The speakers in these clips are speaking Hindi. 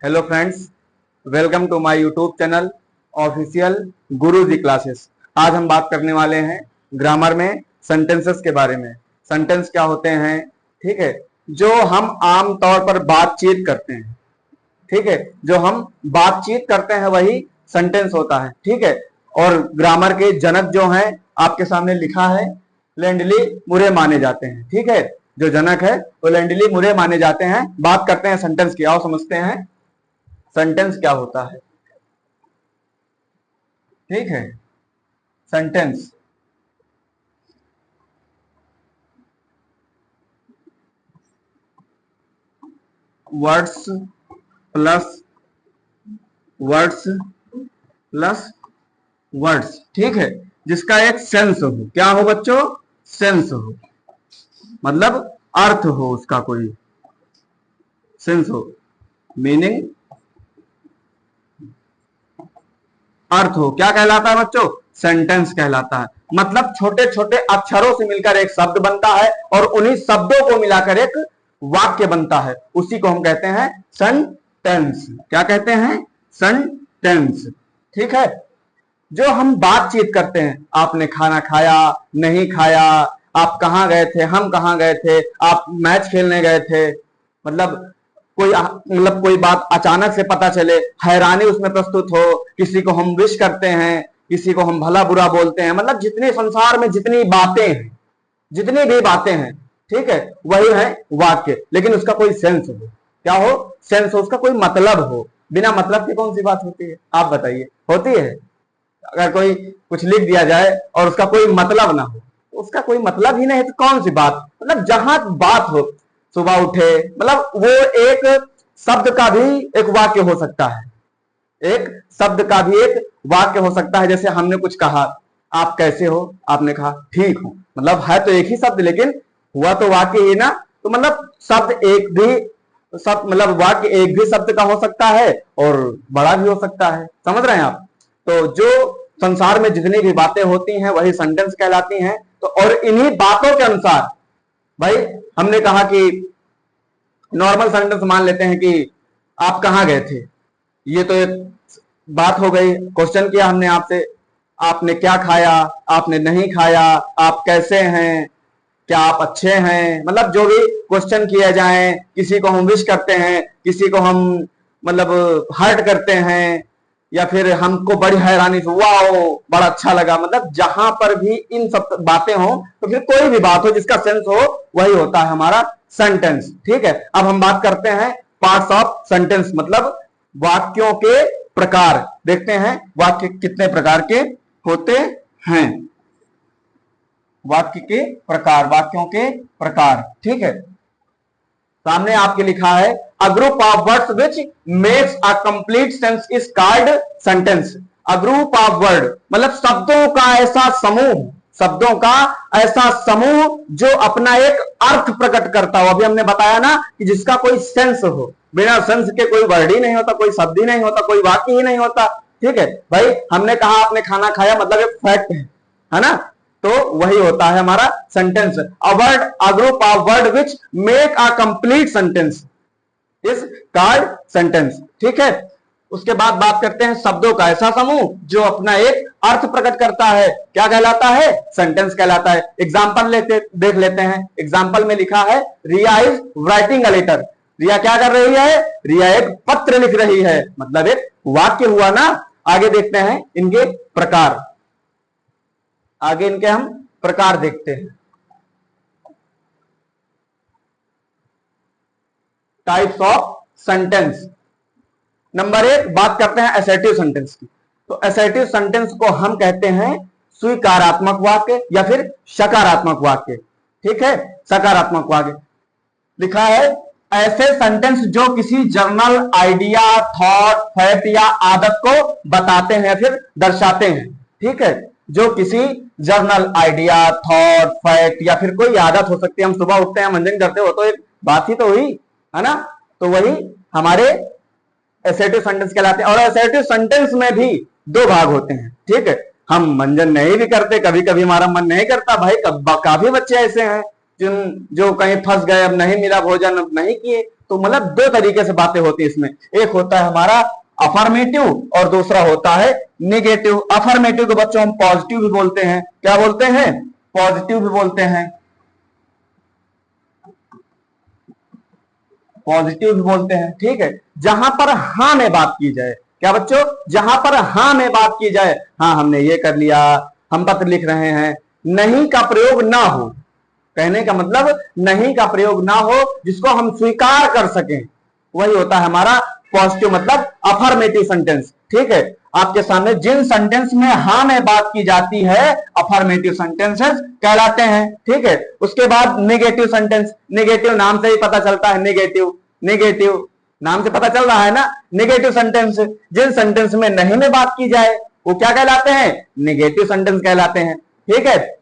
Hello friends, welcome to my YouTube channel Official Guruji Classes. आज हम बात करने वाले हैं ग्रामर में सेंटेंसेस के बारे में। सेंटेंस क्या होते हैं, ठीक है, जो हम आम तौर पर बातचीत करते हैं, ठीक है, जो हम बातचीत करते हैं वही सेंटेंस होता है, ठीक है। और ग्रामर के जनक जो हैं आपके सामने लिखा है, लैंडली मुरे माने जाते हैं, ठीक है। जो जनक है वो लैंडली मुरे माने जाते हैं। बात करते हैं सेंटेंस की, आओ समझते हैं सेंटेंस क्या होता है, ठीक है। Sentence words plus words plus words, ठीक है, जिसका एक सेंस हो। क्या हो बच्चों? सेंस हो, मतलब अर्थ हो, उसका कोई सेंस हो, मीनिंग अर्थ हो। क्या कहलाता है बच्चों? सेंटेंस कहलाता है। मतलब छोटे छोटे अक्षरों से मिलकर एक शब्द बनता है और उन्हीं शब्दों को मिलाकर एक वाक्य बनता है, उसी को हम कहते हैं सेंटेंस। क्या कहते हैं? सेंटेंस, ठीक है। जो हम बातचीत करते हैं, आपने खाना खाया, नहीं खाया, आप कहां गए थे, हम कहां गए थे, आप मैच खेलने गए थे, मतलब कोई बात अचानक से पता चले, हैरानी उसमें प्रस्तुत हो, किसी को हम विश करते हैं, किसी को हम भला बुरा बोलते हैं, मतलब जितने संसार में जितनी बातें हैं, जितनी भी बातें हैं, ठीक है, वही है वाक्य। लेकिन उसका कोई सेंस हो। क्या हो? सेंस हो, उसका कोई मतलब हो। बिना मतलब की कौन सी बात होती है, आप बताइए? होती है? अगर कोई कुछ लिख दिया जाए और उसका कोई मतलब ना हो, तो उसका कोई मतलब ही नहीं है, तो कौन सी बात? मतलब जहां बात हो, सुबह उठे, मतलब वो एक शब्द का भी एक वाक्य हो सकता है, एक शब्द का भी एक वाक्य हो सकता है। जैसे हमने कुछ कहा, आप कैसे हो, आपने कहा ठीक हूं, मतलब है तो एक ही शब्द, लेकिन हुआ तो वाक्य ही ना। तो मतलब शब्द एक भी शब्द, मतलब वाक्य एक भी शब्द का हो सकता है और बड़ा भी हो सकता है। समझ रहे हैं आप? तो जो संसार में जितनी भी बातें होती हैं वही सेंटेंस कहलाती हैं। तो और इन्हीं बातों के अनुसार, भाई हमने कहा कि नॉर्मल सेंटेंस मान लेते हैं कि आप कहां गए थे, ये तो एक बात हो गई। क्वेश्चन किया हमने आपसे, आपने क्या खाया, आपने नहीं खाया, आप कैसे हैं, क्या आप अच्छे हैं, मतलब जो भी क्वेश्चन किए जाए, किसी को हम विश करते हैं, किसी को हम मतलब हर्ट करते हैं, या फिर हमको बड़ी हैरानी से वाओ बड़ा अच्छा लगा, मतलब जहां पर भी इन सब बातें हो, तो फिर कोई भी बात हो जिसका सेंस हो, वही होता है हमारा सेंटेंस, ठीक है। अब हम बात करते हैं पार्ट्स ऑफ सेंटेंस, मतलब वाक्यों के प्रकार। देखते हैं वाक्य कितने प्रकार के होते हैं। वाक्य के प्रकार, वाक्यों के प्रकार, ठीक है। सामने आपके लिखा है, a group of words which makes a complete sense is called sentence. A group of word मतलब शब्दों का ऐसा समूह, शब्दों का ऐसा समूह जो अपना एक अर्थ प्रकट करता हो। अभी हमने बताया ना कि जिसका कोई सेंस हो। बिना सेंस के कोई वर्ड ही नहीं होता, कोई शब्द ही नहीं होता, कोई वाक्य ही नहीं होता, ठीक है। भाई हमने कहा आपने खाना खाया, मतलब एक फैक्ट है ना। तो वही होता है हमारा sentence. A word, a group of word which make a complete sentence is called sentence, ठीक है। उसके बाद बात करते हैं शब्दों का ऐसा समूह जो अपना एक अर्थ प्रकट करता है। क्या कहलाता है? सेंटेंस कहलाता है। एग्जाम्पल देख लेते हैं। एग्जाम्पल में लिखा है, रिया इज राइटिंग अ लेटर। रिया क्या कर रही है? रिया एक पत्र लिख रही है, मतलब एक वाक्य हुआ ना। आगे देखते हैं इनके प्रकार, आगे इनके हम प्रकार देखते हैं। Types of sentence. नंबर 1 बात करते हैं असर्टिव सेंटेंस की। तो असर्टिव सेंटेंस को हम कहते हैं स्वीकारात्मक वाक्य या फिर सकारात्मक वाक्य, ठीक है। सकारात्मक वाक्य लिखा है, ऐसे सेंटेंस जो किसी जनरल आइडिया, थॉट, फैक्ट या आदत को बताते हैं या फिर दर्शाते हैं, ठीक है। जो किसी जर्नल आइडिया, थॉट, फैक्ट या फिर कोई आदत हो सकती है। हम सुबह उठते हैं, मंजन करते हो, तो एक बात ही तो हुई है ना। तो वही हमारे असर्टिव सेंटेंस कहलाते हैं। और असर्टिव सेंटेंस में भी दो भाग होते हैं, ठीक है। हम मंजन नहीं भी करते, कभी कभी हमारा मन नहीं करता, भाई काफी बच्चे ऐसे हैं जो कहीं फंस गए, अब नहीं मिला भोजन, अब नहीं किए, तो मतलब दो तरीके से बातें होती है इसमें, एक होता है हमारा अफर्मेटिव और दूसरा होता है निगेटिव। अफर्मेटिव को बच्चों हम पॉजिटिव भी बोलते हैं, क्या बोलते हैं, पॉजिटिव भी बोलते हैं, पॉजिटिव भी बोलते हैं, ठीक है। जहां पर हाँ में बात की जाए, क्या बच्चों, जहां पर हाँ में बात की जाए, हाँ हमने ये कर लिया, हम पत्र लिख रहे हैं, नहीं का प्रयोग ना हो, कहने का मतलब नहीं का प्रयोग ना हो, जिसको हम स्वीकार कर सकें, वही होता है हमारा पॉजिटिव मतलब अफर्मेटिव सेंटेंस, ठीक है। आपके सामने जिन सेंटेंस में हाँ में बात की जाती है अफर्मेटिव सेंटेंसेस कहलाते हैं, ठीक है। उसके बाद नेगेटिव सेंटेंस, नेगेटिव नाम से ही पता चलता है, नेगेटिव, नेगेटिव नाम से पता चल रहा है ना, नेगेटिव सेंटेंस, जिन सेंटेंस में नहीं में बात की जाए वो क्या कहलाते हैं, नेगेटिव सेंटेंस कहलाते हैं, ठीक है।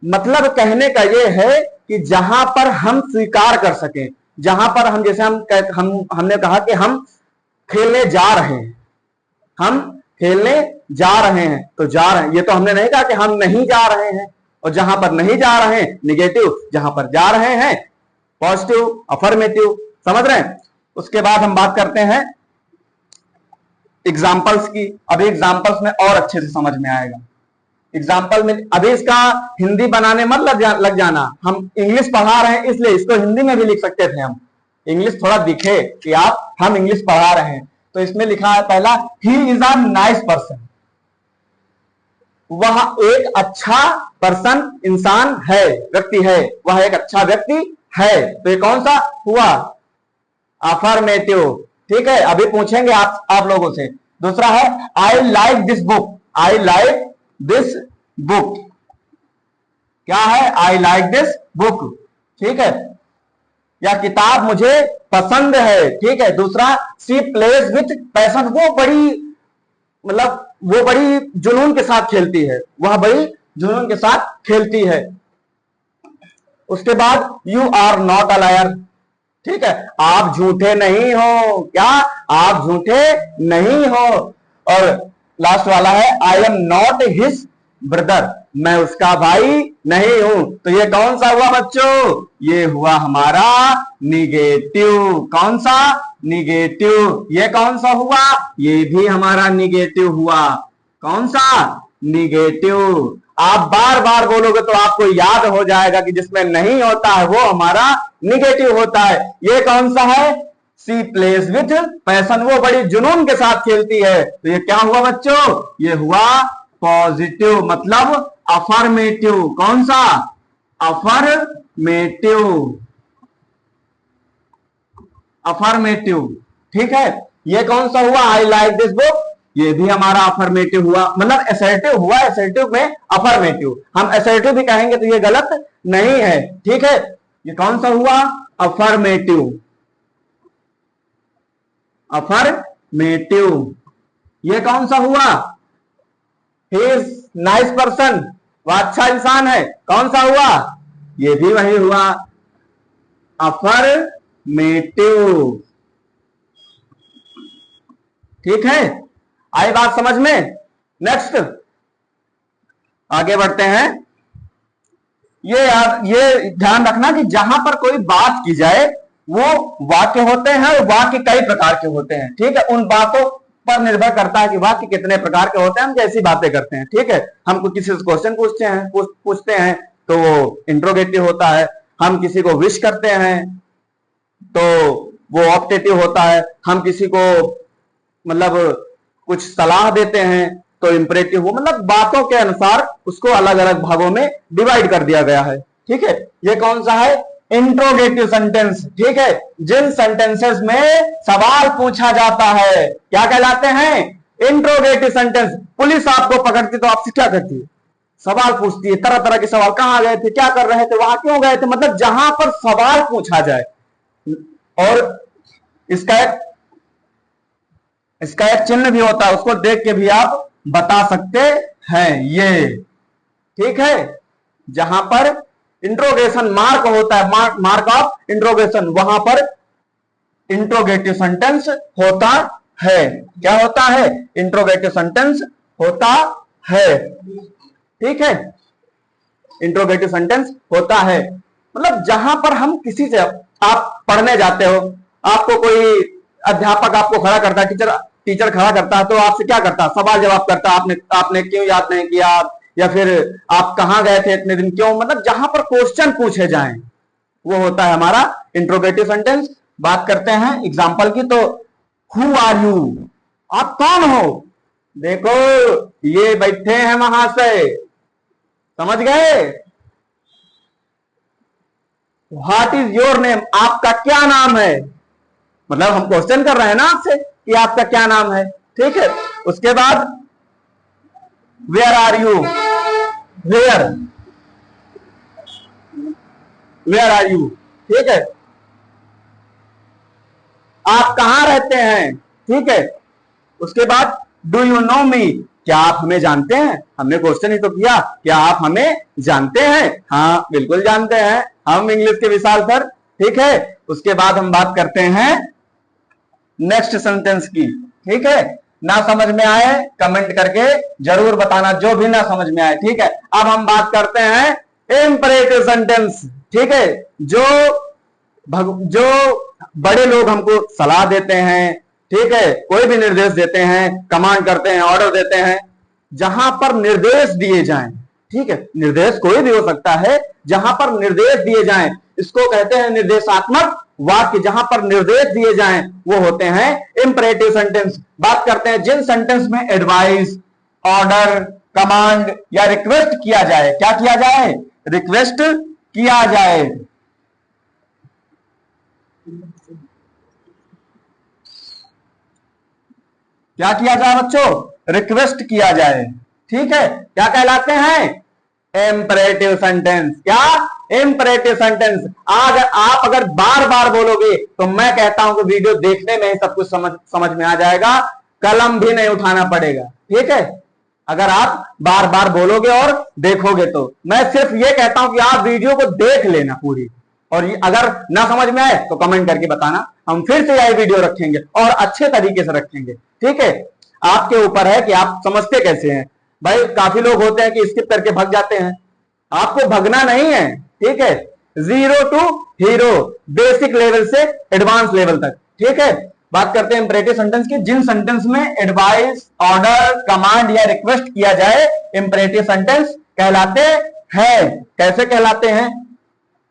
मतलब कहने का ये है कि जहां पर हम स्वीकार कर सकें, जहां पर हम जैसे हमने कहा कि हम खेलने जा रहे हैं, हम खेलने जा रहे हैं, तो जा रहे हैं, ये तो हमने नहीं कहा कि हम नहीं जा रहे हैं, और जहां पर नहीं जा रहे हैं निगेटिव, जहां पर जा रहे हैं पॉजिटिव, अफर्मेटिव, समझ रहे हैं। उसके बाद हम बात करते हैं एग्जाम्पल्स की। अभी एग्जाम्पल्स में और अच्छे से समझ में आएगा। एग्जाम्पल में अभी इसका हिंदी बनाने मत लग जाना, हम इंग्लिश पढ़ा रहे हैं इसलिए इसको हिंदी में भी लिख सकते थे हम, इंग्लिश थोड़ा दिखे कि आप हम इंग्लिश पढ़ा रहे हैं। तो इसमें लिखा है पहला, he is a nice person, वह एक अच्छा पर्सन, इंसान है, व्यक्ति है, वह एक अच्छा व्यक्ति है, तो ये कौन सा हुआ, अफर्मेटिव, ठीक है। अभी पूछेंगे आप लोगों से। दूसरा है I like this book, I like this book, क्या है, आई लाइक दिस बुक, ठीक है, या किताब मुझे पसंद है, ठीक है। दूसरा, सी प्लेज विथ पैशन, वो बड़ी मतलब वो बड़ी जुनून के साथ खेलती है, वह बड़ी जुनून के साथ खेलती है। उसके बाद you are not a liar, ठीक है, आप झूठे नहीं हो, क्या आप झूठे नहीं हो। और लास्ट वाला है I am not his brother, मैं उसका भाई नहीं हूं, तो ये कौन सा हुआ बच्चों, ये हुआ हमारा निगेटिव, कौन सा, निगेटिव। ये कौन सा हुआ, ये भी हमारा निगेटिव हुआ, कौन सा, निगेटिव। आप बार बार बोलोगे तो आपको याद हो जाएगा कि जिसमें नहीं होता है वो हमारा निगेटिव होता है। ये कौन सा है, सी प्लेस विथ पैशन, वो बड़ी जुनून के साथ खेलती है, तो ये क्या हुआ बच्चों, ये हुआ पॉजिटिव मतलब अफर्मेटिव, कौन सा, अफर्मेटिव, अफर्मेटिव, ठीक है। ये कौन सा हुआ, आई लाइक दिस बुक, ये भी हमारा अफर्मेटिव हुआ, मतलब असर्टिव हुआ, असर्टिव में अफर्मेटिव, हम असर्टिव भी कहेंगे तो ये गलत नहीं है, ठीक है। ये कौन सा हुआ, अफर्मेटिव, अफर्मेटिव। ये कौन सा हुआ, ही इज नाइस पर्सन, वह अच्छा इंसान है, कौन सा हुआ, ये भी वही हुआ, अफर्मेटिव, ठीक है। आई बात समझ में। नेक्स्ट आगे बढ़ते हैं। ये ध्यान रखना कि जहां पर कोई बात की जाए वो वाक्य होते हैं, और वाक्य कई प्रकार के होते हैं, ठीक है। उन बातों पर निर्भर करता है कि वाक्य कितने प्रकार के होते हैं, हम कैसी बातें करते हैं, ठीक है। हमको किसी से क्वेश्चन पूछते हैं तो वो इंट्रोगेटिव होता है, हम किसी को विश करते हैं तो वो ऑप्टेटिव होता है, हम किसी को मतलब कुछ सलाह देते हैं तो इंपरेटिव हो, मतलब बातों के अनुसार उसको अलग अलग भागों में डिवाइड कर दिया गया है, ठीक है। ये कौन सा है, इंट्रोगेटिव सेंटेंस, ठीक है। जिन सेंटेंसेस में सवाल पूछा जाता है क्या कहलाते हैं, इंट्रोगेटिव सेंटेंस। पुलिस आपको पकड़ती तो आपसे क्या करती है, सवाल पूछती है, तरह तरह के सवाल, कहां गए थे, क्या कर रहे थे, वहां क्यों गए थे, मतलब जहां पर सवाल पूछा जाए। और इसका एक चिन्ह भी होता है, उसको देख के भी आप बता सकते हैं, ये ठीक है। जहां पर इंट्रोगेशन मार्क होता है, मार्क ऑफ इंट्रोगेशन, वहां पर इंट्रोगेटिव सेंटेंस होता है। क्या होता है, इंट्रोगेटिव सेंटेंस होता है, ठीक है। इंट्रोगेटिव सेंटेंस होता है मतलब जहां पर हम किसी से, आप पढ़ने जाते हो आपको कोई अध्यापक आपको खड़ा करता है, टीचर खड़ा करता है, तो आपसे क्या करता है? सवाल जवाब करता है, आपने क्यों याद नहीं किया, या फिर आप कहां गए थे इतने दिन, क्यों, मतलब जहां पर क्वेश्चन पूछे जाएं वो होता है हमारा इंट्रोगेटिव सेंटेंस। बात करते हैं एग्जाम्पल की, तो हु आर यू, आप कौन हो? देखो ये बैठे हैं महाशय, समझ गए? व्हाट इज योर नेम, आपका क्या नाम है? मतलब हम क्वेश्चन कर रहे हैं ना आपसे कि आपका क्या नाम है, ठीक है। उसके बाद where are you, where are you, ठीक है। आप कहां रहते हैं, ठीक है। उसके बाद डू यू नो मी, क्या आप हमें जानते हैं? हमने क्वेश्चन ही तो किया, क्या आप हमें जानते हैं? हाँ बिल्कुल जानते हैं, हम इंग्लिश के विशाल सर, ठीक है। उसके बाद हम बात करते हैं नेक्स्ट सेंटेंस की, ठीक है। ना समझ में आए कमेंट करके जरूर बताना, जो भी ना समझ में आए, ठीक है। अब हम बात करते हैं इंपरेटिव सेंटेंस, ठीक है। जो बड़े लोग हमको सलाह देते हैं, ठीक है, कोई भी निर्देश देते हैं, कमांड करते हैं, ऑर्डर देते हैं, जहां पर निर्देश दिए जाएं, ठीक है, निर्देश कोई भी हो सकता है, जहां पर निर्देश दिए जाएं, इसको कहते हैं निर्देशात्मक वाक्य। जहां पर निर्देश दिए जाएं वो होते हैं इंपरेटिव सेंटेंस। बात करते हैं जिन सेंटेंस में एडवाइस, ऑर्डर, कमांड या रिक्वेस्ट किया जाए। क्या किया जाए? रिक्वेस्ट किया जाए। क्या किया जाए बच्चों? रिक्वेस्ट किया जाए, ठीक है। क्या कहलाते हैं? Imperative sentence. क्या? Imperative sentence. आज आप अगर बार बार बोलोगे तो मैं कहता हूं कि वीडियो देखने में ही सब कुछ समझ में आ जाएगा, कलम भी नहीं उठाना पड़ेगा, ठीक है। अगर आप बार बार बोलोगे और देखोगे तो मैं सिर्फ ये कहता हूं कि आप वीडियो को देख लेना पूरी, और अगर ना समझ में आए तो कमेंट करके बताना, हम फिर से यह वीडियो रखेंगे और अच्छे तरीके से रखेंगे, ठीक है। आपके ऊपर है कि आप समझते कैसे हैं। भाई काफी लोग होते हैं कि स्किप करके भाग जाते हैं, आपको भगना नहीं है, ठीक है। 0 टू हीरो, बेसिक लेवल से एडवांस लेवल तक, ठीक है। बात करते हैं इंपरेटिव सेंटेंस की। जिन सेंटेंस में एडवाइस, ऑर्डर, कमांड या रिक्वेस्ट किया जाए, इंपरेटिव सेंटेंस कहलाते हैं। कैसे कहलाते हैं?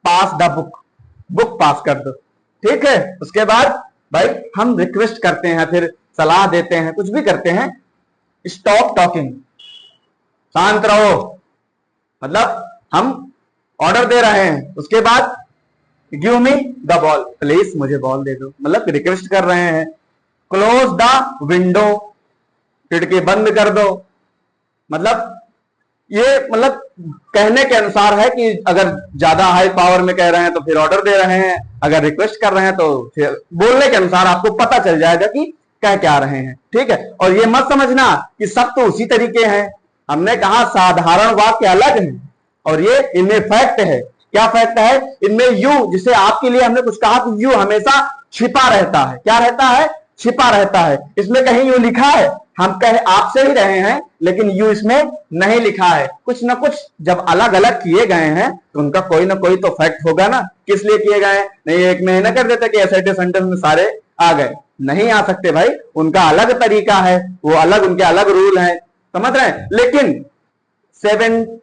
पास द बुक, बुक पास कर दो, ठीक है। उसके बाद भाई हम रिक्वेस्ट करते हैं, फिर सलाह देते हैं, कुछ भी करते हैं, स्टॉप टॉकिंग, शांत रहो, मतलब हम ऑर्डर दे रहे हैं। उसके बाद give me the ball, please मुझे बॉल दे दो, मतलब रिक्वेस्ट कर रहे हैं। क्लोज द विंडो, खिड़की बंद कर दो, मतलब ये मतलब कहने के अनुसार है कि अगर ज्यादा हाई पावर में कह रहे हैं तो फिर ऑर्डर दे रहे हैं, अगर रिक्वेस्ट कर रहे हैं तो फिर बोलने के अनुसार आपको पता चल जाएगा कि कह क्या रहे हैं, ठीक है। और ये मत समझना कि सब तो उसी तरीके हैं, हमने कहा साधारण वाक्य अलग है और ये इनमें फैक्ट है। क्या फैक्ट है? इनमें यू, जिसे आपके लिए हमने कुछ कहा कि यू हमेशा छिपा रहता है। क्या रहता है? छिपा रहता है। इसमें कहीं यू लिखा है, हम कह आपसे ही रहे हैं, लेकिन यू इसमें नहीं लिखा है। कुछ ना कुछ जब अलग अलग किए गए हैं तो उनका कोई ना कोई तो फैक्ट होगा ना, किस लिए किए गए। नहीं एक में ना कर देते कि एसएटी सेंटेंस में सारे आ गए, नहीं आ सकते भाई, उनका अलग तरीका है, वो अलग, उनके अलग रूल है, समझ रहे हैं। लेकिन 70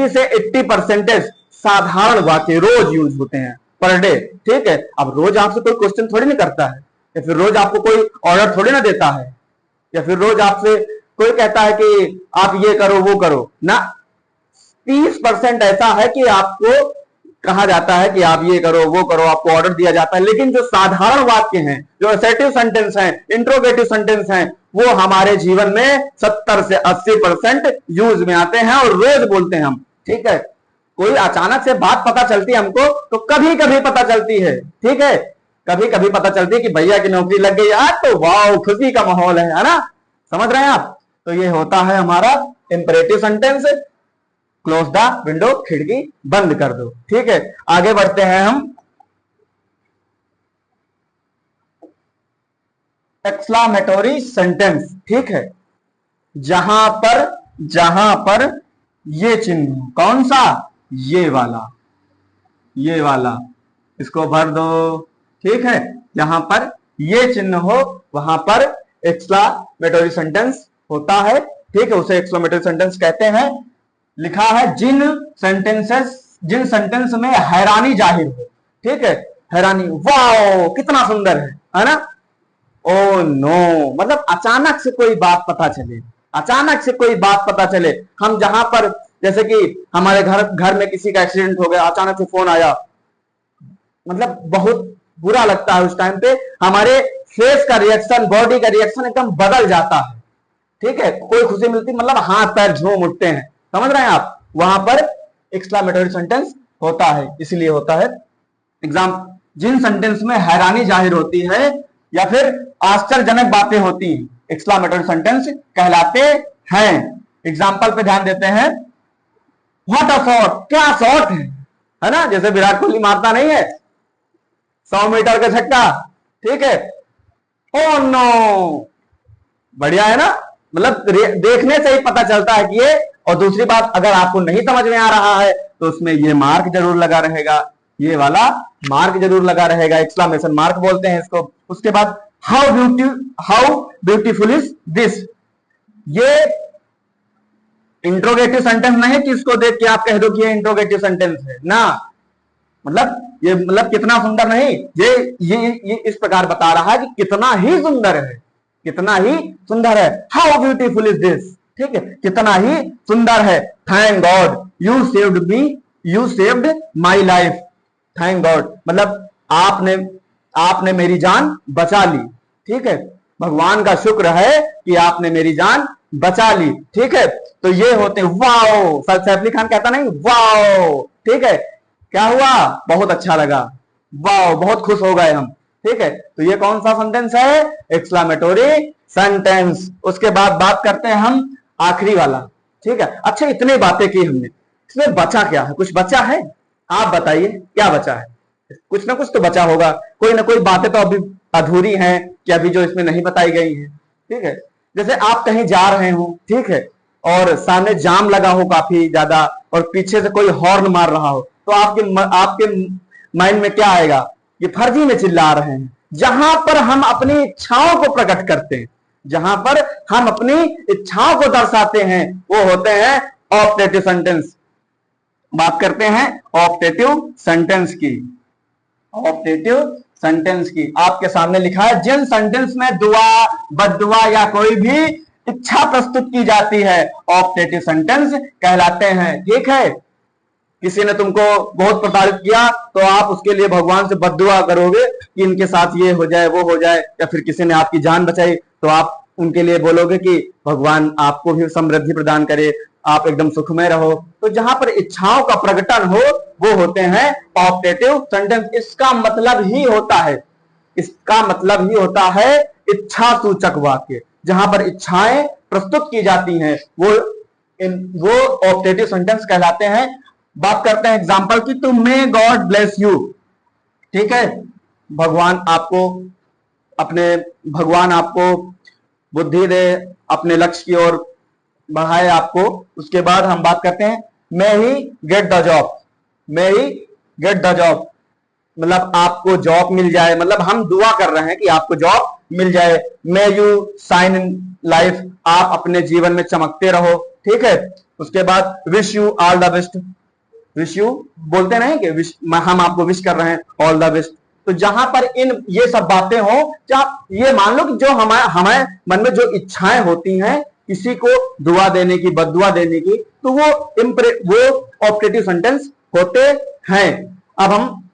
से 80% साधारण वाक्य रोज यूज होते हैं पर डे, ठीक है। अब रोज आपसे कोई क्वेश्चन थोड़ी ना करता है, या फिर रोज आपको कोई ऑर्डर थोड़ी ना देता है, या फिर रोज आपसे कोई कहता है कि आप ये करो वो करो ना। 30% ऐसा है कि आपको कहा जाता है कि आप ये करो वो करो, आपको ऑर्डर दिया जाता है। लेकिन जो साधारण वाक्य हैं, जो असर्टिव सेंटेंस हैं, इंट्रोगेटिव सेंटेंस हैं, वो हमारे जीवन में 70 से 80% यूज में आते हैं और रोज बोलते हैं हम, ठीक है। कोई अचानक से बात पता चलती है हमको तो कभी कभी पता चलती है, ठीक है, कभी कभी पता चलती है कि भैया की नौकरी लग गई आज, तो वाह खुशी का माहौल है ना, समझ रहे हैं आप। तो ये होता है हमारा imperative sentence, close the window, खिड़की बंद कर दो, ठीक है। आगे बढ़ते हैं हम एक्सक्लामेटोरी सेंटेंस, ठीक है। जहां पर ये चिन्ह, कौन सा? ये वाला, इसको भर दो, ठीक है, जहां पर ये चिन्ह हो वहां पर एक्सक्लामेटरी सेंटेंस होता है। ठीक है, उसे एक्सक्लामेटरी सेंटेंस कहते हैं। लिखा है जिन सेंटेंस में हैरानी जाहिर हो। ठीक है, हैरानी, वाओ कितना सुंदर है ना। ओ नो, मतलब अचानक से कोई बात पता चले, अचानक से कोई बात पता चले। हम जहां पर, जैसे कि हमारे घर में किसी का एक्सीडेंट हो गया, अचानक से फोन आया, मतलब बहुत बुरा लगता है। उस टाइम पे हमारे फेस का रिएक्शन, बॉडी का रिएक्शन एकदम बदल जाता है। ठीक है, कोई खुशी मिलती, मतलब हाथ पैर झूम उठते हैं, समझ रहे हैं आप। वहां पर एक्सक्लामेटरी सेंटेंस होता है, इसलिए होता है। एग्जाम, जिन सेंटेंस में हैरानी जाहिर होती है या फिर आश्चर्यजनक बातें होती हैं, एक्सक्लामेटरी सेंटेंस कहलाते हैं। एग्जाम्पल पे ध्यान देते हैं। व्हाट अ शॉट, क्या शॉट है ना, जैसे विराट कोहली मारता नहीं है 100 मीटर का छक्का। ठीक है, ओ नो, बढ़िया है ना, मतलब देखने से ही पता चलता है कि ये। और दूसरी बात, अगर आपको नहीं समझ में आ रहा है तो उसमें ये मार्क जरूर लगा रहेगा, ये वाला मार्क जरूर लगा रहेगा, एक्सक्लामेशन मार्क बोलते हैं इसको। उसके बाद हाउ ब्यूटीफुल इज दिस, ये इंट्रोगेटिव सेंटेंस नहीं कि इसको देख के आप कह दो कि ये इंट्रोगेटिव सेंटेंस है ना, मतलब ये मतलब कितना सुंदर नहीं, ये इस प्रकार बता रहा है कि कितना ही सुंदर है, कितना ही सुंदर है। हाउ ब्यूटीफुल इज दिस, ठीक है, कितना ही सुंदर है। Thank God you saved me, you saved my life. Thank God, मतलब आपने मेरी जान बचा ली। ठीक है, भगवान का शुक्र है कि आपने मेरी जान बचा ली। ठीक है, तो ये होते हैं वाओ, सैफ अली खान कहता नहीं वाओ। ठीक है, क्या हुआ, बहुत अच्छा लगा, वाओ बहुत खुश हो गए हम। ठीक है, तो ये कौन सा सेंटेंस है, एक्सक्लामेटरी सेंटेंस। उसके बाद बात करते हैं हम आखिरी वाला। ठीक है, अच्छा इतने बातें की हमने, इसमें बचा क्या है, कुछ बचा है, आप बताइए क्या बचा है। कुछ ना कुछ तो बचा होगा, कोई ना कोई बातें तो अभी अधूरी हैं कि अभी जो इसमें नहीं बताई गई हैं। ठीक है, जैसे आप कहीं जा रहे हो, ठीक है, और सामने जाम लगा हो काफी ज्यादा और पीछे से कोई हॉर्न मार रहा हो, तो आपके माइंड में क्या आएगा, ये फर्जी में चिल्ला रहे हैं। जहां पर हम अपनी इच्छाओं को प्रकट करते हैं, जहां पर हम अपनी इच्छाओं को दर्शाते हैं, वो होते हैं ऑप्टेटिव सेंटेंस। बात करते हैं ऑप्टेटिव सेंटेंस की। ऑप्टेटिव सेंटेंस की आपके सामने लिखा है, जिन सेंटेंस में दुआ, बद्दुआ या कोई भी इच्छा प्रस्तुत की जाती है, ऑप्टेटिव सेंटेंस कहलाते हैं। ठीक है, किसी ने तुमको बहुत प्रताड़ित किया तो आप उसके लिए भगवान से बद्दुआ करोगे कि इनके साथ ये हो जाए वो हो जाए, या फिर किसी ने आपकी जान बचाई तो आप उनके लिए बोलोगे कि भगवान आपको भी समृद्धि प्रदान करे, आप एकदम सुखमय रहो। तो जहां पर इच्छाओं का प्रकटन हो वो होते हैं ऑप्टेटिव सेंटेंस। इसका मतलब ही होता है, इसका मतलब ही होता है इच्छा सूचक वाक्य। जहां पर इच्छाएं प्रस्तुत की जाती हैं वो ऑप्टेटिव सेंटेंस कहलाते हैं। बात करते हैं एग्जांपल की, तो मे गॉड ब्लेस यू। ठीक है, भगवान आपको बुद्धि दे, अपने लक्ष्य की ओर बढ़ाए आपको। उसके बाद हम बात करते हैं may he get the job, may he get the job, मतलब आपको जॉब मिल जाए, मतलब हम दुआ कर रहे हैं कि आपको जॉब मिल जाए। May you shine in life, आप अपने जीवन में चमकते रहो। ठीक है, उसके बाद wish you all the best, wish you बोलते नहीं कि विश, हम आपको विश कर रहे हैं ऑल द बेस्ट। तो जहां पर ये सब बातें हो, आप ये मान लो कि जो हमारे मन में जो इच्छाएं होती हैं किसी को दुआ देने की, बद्दुआ देने की, तो वो ऑप्टेटिव सेंटेंस होते हैं। अब हम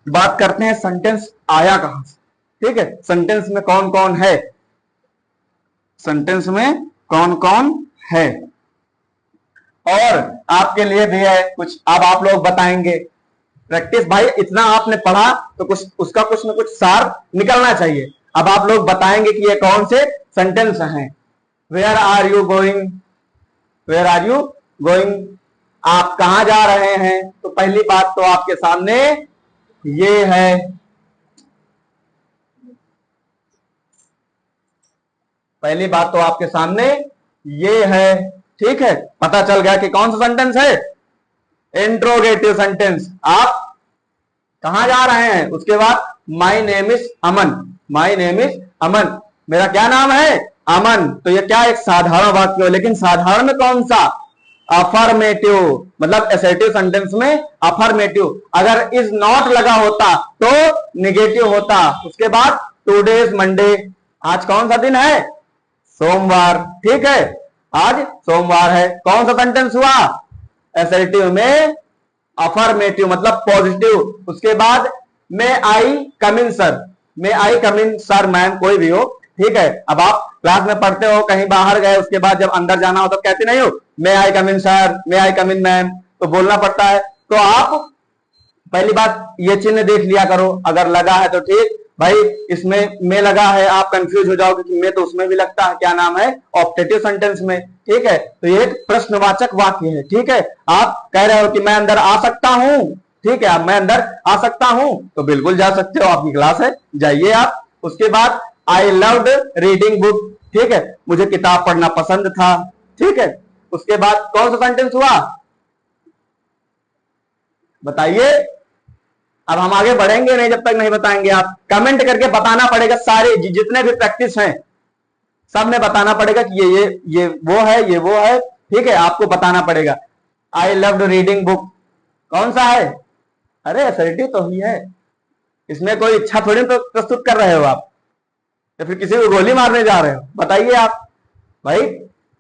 बात करते हैं सेंटेंस आया कहां से। ठीक है, सेंटेंस में कौन कौन है, सेंटेंस में कौन कौन है, और आपके लिए भी है कुछ, अब आप लोग बताएंगे। प्रैक्टिस भाई, इतना आपने पढ़ा तो कुछ उसका कुछ ना कुछ सार निकलना चाहिए। अब आप लोग बताएंगे कि ये कौन से सेंटेंस हैं। Where are you going, where are you going, आप कहां जा रहे हैं। तो पहली बात तो आपके सामने ये है, पहली बात तो आपके सामने ये है। ठीक है, पता चल गया कि कौन सा सेंटेंस है, इंट्रोगेटिव सेंटेंस। आप कहां जा रहे हैं, उसके बाद my name is Aman, my name is Aman, मेरा क्या नाम है, अमन। तो ये क्या एक साधारण वाक्य हो, लेकिन साधारण में कौन सा, अफर्मेटिव, मतलब एसर्टिव सेंटेंस में अफर्मेटिव। अगर इज नॉट लगा होता तो निगेटिव होता। उसके बाद टुडे इज मंडे, आज कौन सा दिन है, सोमवार, ठीक है, आज सोमवार है। कौन सा सेंटेंस हुआ, एसर्टिव में अफर्मेटिव मतलब पॉजिटिव। उसके बाद मे आई कम इन सर, मे आई कम इन सर मैम, कोई भी हो, ठीक है। अब आप क्लास में पढ़ते हो, कहीं बाहर गए, उसके बाद जब अंदर जाना हो तो कहते नहीं हो मे आई कम इन सर, मे आई कम इन मैम, तो बोलना पड़ता है। तो आप पहली बात ये चिन्ह देख लिया करो, अगर लगा है तो ठीक भाई, इसमें में लगा है, आप कंफ्यूज हो जाओगे कि में तो उसमें भी लगता है, क्या नाम है, ऑप्टेटिव सेंटेंस में, ठीक है। तो ये एक प्रश्नवाचक वाक्य है, ठीक है। आप कह रहे हो कि मैं अंदर आ सकता हूं, ठीक है, मैं अंदर आ सकता हूं, तो बिल्कुल जा सकते हो, आपकी क्लास है, जाइए आप। उसके बाद आई लव्ड रीडिंग बुक, ठीक है, मुझे किताब पढ़ना पसंद था, ठीक है। उसके बाद कौन सा सेंटेंस हुआ, बताइए। अब हम आगे बढ़ेंगे नहीं जब तक नहीं बताएंगे, आप कमेंट करके बताना पड़ेगा, सारे जितने भी प्रैक्टिस हैं सब में बताना पड़ेगा कि ये वो है, ये वो है, ठीक है, आपको बताना पड़ेगा। आई लव्ड रीडिंग बुक कौन सा है, अरे असर्टिव तो ही है, इसमें कोई इच्छा थोड़ी तो प्रस्तुत कर रहे हो आप, या फिर किसी को गोली मारने जा रहे हो, बताइए आप भाई।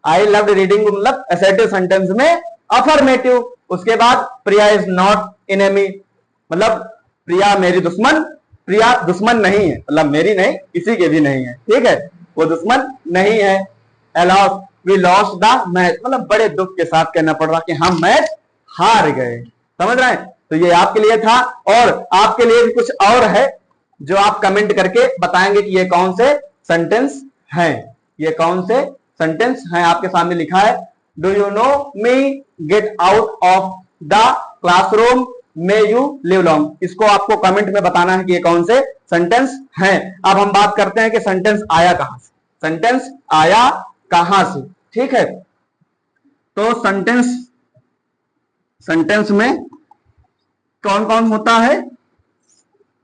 आई लव्ड रीडिंग बुक मतलब असर्टिव सेंटेंस में अफर्मेटिव। उसके बाद प्रिया इज नॉट एनिमी, मतलब प्रिया मेरी दुश्मन, प्रिया दुश्मन नहीं है, मतलब मेरी नहीं, किसी के भी नहीं है, ठीक है, वो दुश्मन नहीं है। अलॉस वी लॉस्ट द मैच, मतलब बड़े दुख के साथ कहना पड़ रहा कि हम मैच हार गए, समझ रहे हैं। तो ये आपके लिए था, और आपके लिए भी कुछ और है जो आप कमेंट करके बताएंगे कि ये कौन से सेंटेंस हैं, ये कौन से सेंटेंस हैं। आपके सामने लिखा है, do you know me get out of the classroom may you live long. इसको आपको कमेंट में बताना है कि ये कौन से सेंटेंस हैं। अब हम बात करते हैं कि सेंटेंस आया कहां से, सेंटेंस आया कहां से, ठीक है। तो सेंटेंस में कौन कौन होता है,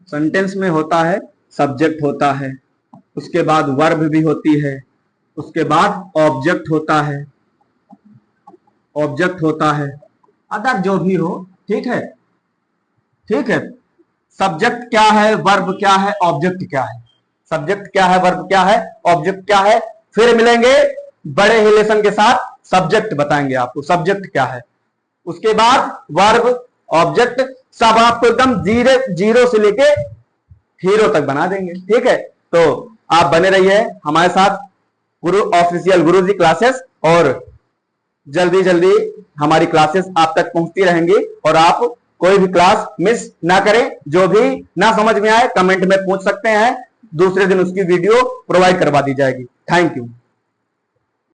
सेंटेंस में होता है सब्जेक्ट होता है, उसके बाद वर्ब भी होती है, उसके बाद ऑब्जेक्ट होता है, ऑब्जेक्ट होता है, अदर जो भी हो, ठीक है, ठीक है। सब्जेक्ट क्या है, वर्ब क्या है, ऑब्जेक्ट क्या है, सब्जेक्ट क्या है, वर्ब क्या है, ऑब्जेक्ट क्या है। फिर मिलेंगे बड़े ही लेसन के साथ, सब्जेक्ट बताएंगे आपको, सब्जेक्ट क्या है, उसके बाद वर्ब, ऑब्जेक्ट, सब आपको एकदम जीरो से लेके हीरो तक बना देंगे, ठीक है। तो आप बने रहिए हमारे साथ गुरु ऑफिशियल गुरुजी क्लासेस, और जल्दी जल्दी हमारी क्लासेस आप तक पहुंचती रहेंगी, और आप कोई भी क्लास मिस ना करें। जो भी ना समझ में आए कमेंट में पूछ सकते हैं, दूसरे दिन उसकी वीडियो प्रोवाइड करवा दी जाएगी। Thank you.